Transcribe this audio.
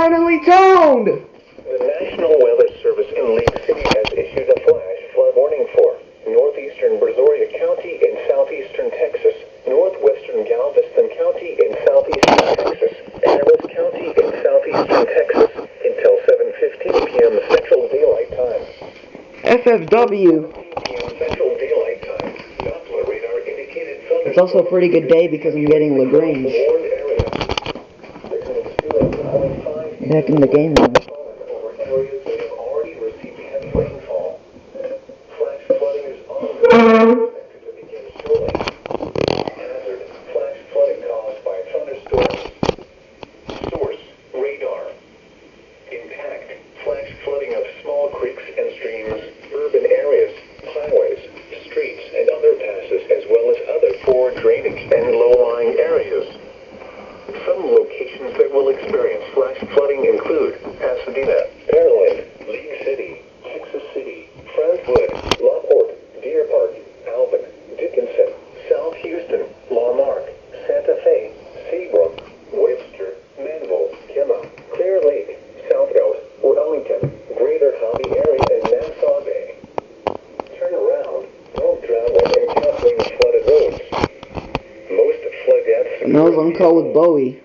finally toned! The National Weather Service in League City has issued a flash flood warning for northeastern Barazoria County in southeastern Texas, northwestern Galveston County in southeastern Texas, and Ellis County in southeastern Texas until 7:15 p.m. Central Daylight Time. FFW. Central Daylight Time. Doppler radar indicated thunderstorms. It's also a pretty good day because I'm getting Lagrange back in the game now. Areas that have already received heavy rainfall. Flash flooding is also expected to begin shortly. Hazard: flash flooding caused by thunderstorms. Source: radar. Impact: flash flooding of small creeks and streams, urban areas, highways, streets, and underpasses, as well as other poor drainage and low-lying areas. Some locations that will experience flash flooding include Pasadena, Pearland, League City, Texas City, Friendswood, Lockport, Deer Park, Alvin, Dickinson, South Houston, Lamarck, Santa Fe, Seabrook, Webster, Manville, Kemah, Clear Lake, South Coast, Wellington, Greater Hobby Area, and Nassau Bay. Turn around. Don't travel encountering flooded roads. Most flood deaths. And I was on call with Bowie.